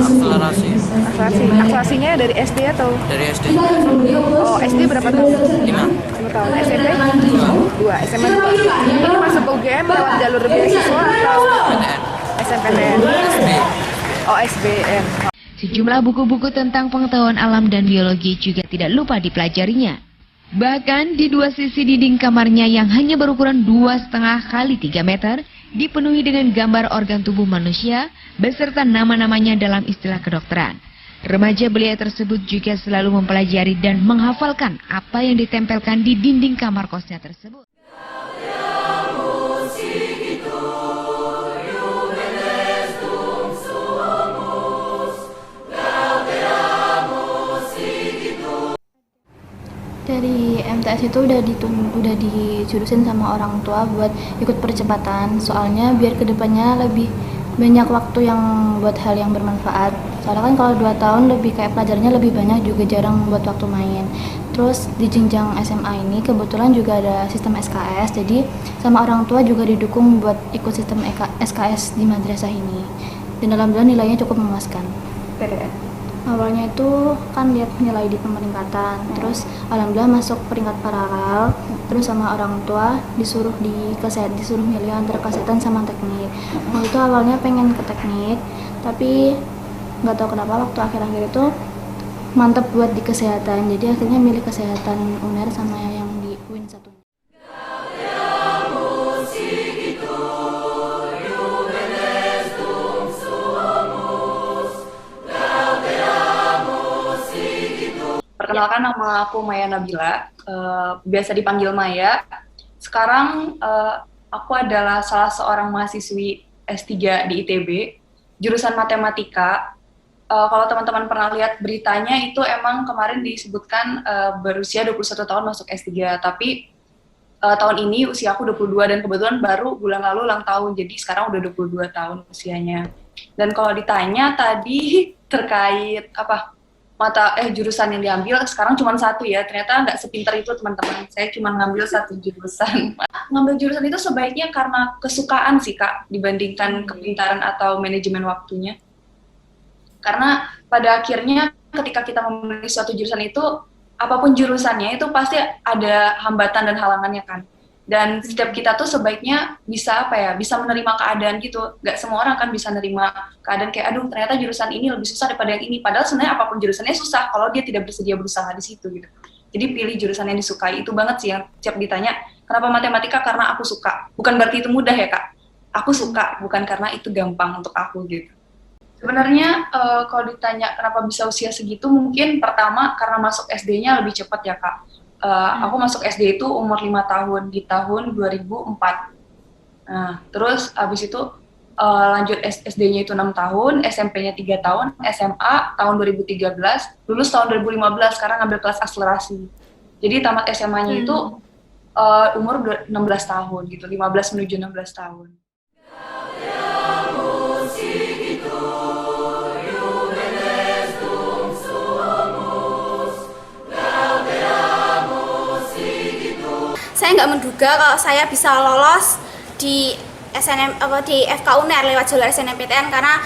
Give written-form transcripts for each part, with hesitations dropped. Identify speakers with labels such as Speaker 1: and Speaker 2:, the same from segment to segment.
Speaker 1: akselerasi.
Speaker 2: Akselerasinya dari SD atau?
Speaker 1: Dari SD.
Speaker 2: Oh, SD berapa tahun?
Speaker 1: 5.
Speaker 2: 5 tahun. SMP? 2. SMA 2. Ini masuk ke UGM lewat jalur beasiswa atau
Speaker 1: PTN.
Speaker 2: SMPTN?
Speaker 1: SB.
Speaker 2: Oh, SBM.
Speaker 3: Sejumlah buku-buku tentang pengetahuan alam dan biologi juga tidak lupa dipelajarinya. Bahkan di dua sisi dinding kamarnya yang hanya berukuran 2,5 kali 3 meter, dipenuhi dengan gambar organ tubuh manusia beserta nama-namanya dalam istilah kedokteran. Remaja belia tersebut juga selalu mempelajari dan menghafalkan apa yang ditempelkan di dinding kamar kosnya tersebut.
Speaker 4: Dari MTS itu udah dijurusin sama orang tua buat ikut percepatan, soalnya biar kedepannya lebih banyak waktu yang buat hal yang bermanfaat. Soalnya kan kalau 2 tahun lebih kayak pelajarannya lebih banyak, juga jarang buat waktu main. Terus di jenjang SMA ini kebetulan juga ada sistem SKS, jadi sama orang tua juga didukung buat ikut sistem SKS di madrasah ini. Dan alhamdulillah nilainya cukup memuaskan. Awalnya itu kan lihat nilai di pemeringkatan, terus alhamdulillah masuk peringkat paralel, terus sama orang tua disuruh milih antara kesehatan sama teknik. Waktu itu awalnya pengen ke teknik, tapi nggak tahu kenapa waktu akhir-akhir itu mantep buat di kesehatan, jadi akhirnya milih kesehatan UNER sama yang di UIN 1.
Speaker 5: Perkenalkan, nama aku Maya Nabila, biasa dipanggil Maya. Sekarang aku adalah salah seorang mahasiswi S3 di ITB, jurusan matematika. Kalau teman-teman pernah lihat beritanya itu emang kemarin disebutkan berusia 21 tahun masuk S3, tapi tahun ini usia aku 22 dan kebetulan baru bulan lalu ulang tahun, jadi sekarang udah 22 tahun usianya. Dan kalau ditanya tadi terkait jurusan yang diambil sekarang cuma satu ya, ternyata nggak sepinter itu teman-teman. Saya cuma ngambil satu jurusan. Ngambil jurusan itu sebaiknya karena kesukaan sih Kak, dibandingkan kepintaran atau manajemen waktunya. Karena pada akhirnya ketika kita memilih suatu jurusan itu, apapun jurusannya itu pasti ada hambatan dan halangannya kan. Dan setiap kita tuh sebaiknya bisa menerima keadaan gitu. Gak semua orang kan bisa nerima keadaan kayak, aduh ternyata jurusan ini lebih susah daripada yang ini. Padahal sebenarnya apapun jurusannya susah kalau dia tidak bersedia berusaha di situ gitu. Jadi pilih jurusan yang disukai, itu banget sih yang setiap ditanya, kenapa matematika? Karena aku suka. Bukan berarti itu mudah ya Kak. Aku suka, bukan karena itu gampang untuk aku gitu. Sebenarnya kalau ditanya kenapa bisa usia segitu, mungkin pertama karena masuk SD-nya lebih cepat ya Kak. Aku masuk SD itu umur 5 tahun, di tahun 2004. Nah, terus abis itu lanjut SD-nya itu 6 tahun, SMP-nya 3 tahun, SMA tahun 2013, lulus tahun 2015, sekarang ngambil kelas akselerasi. Jadi tamat SMA-nya itu umur 16 tahun gitu, 15 menuju 16 tahun.
Speaker 6: Saya nggak menduga kalau saya bisa lolos di FK UNER lewat jalur SNMPTN, karena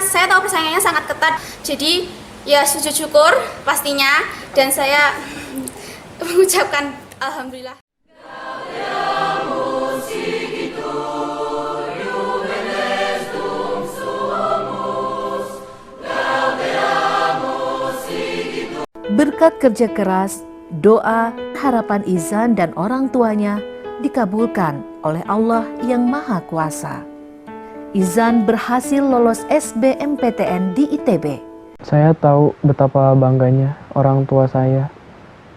Speaker 6: saya tahu persaingannya sangat ketat. Jadi ya sujud syukur pastinya, dan saya mengucapkan alhamdulillah.
Speaker 7: Berkat kerja keras, doa, harapan Izan dan orang tuanya dikabulkan oleh Allah yang Maha Kuasa. Izan berhasil lolos SBMPTN di ITB.
Speaker 8: Saya tahu betapa bangganya orang tua saya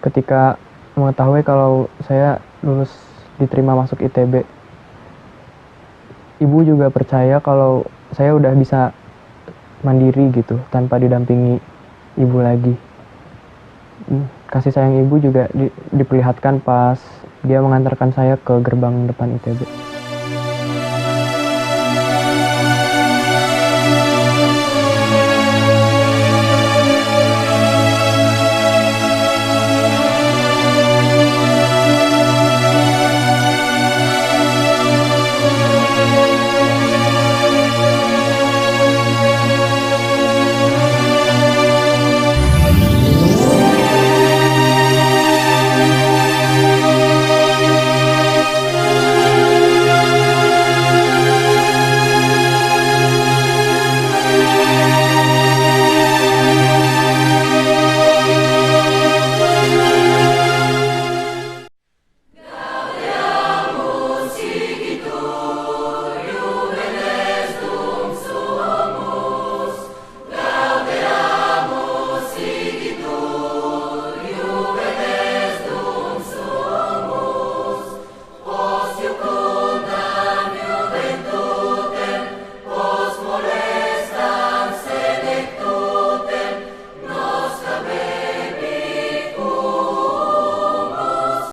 Speaker 8: ketika mengetahui kalau saya lulus diterima masuk ITB. Ibu juga percaya kalau saya udah bisa mandiri gitu, tanpa didampingi ibu lagi. Kasih sayang ibu juga diperlihatkan pas dia mengantarkan saya ke gerbang depan ITB.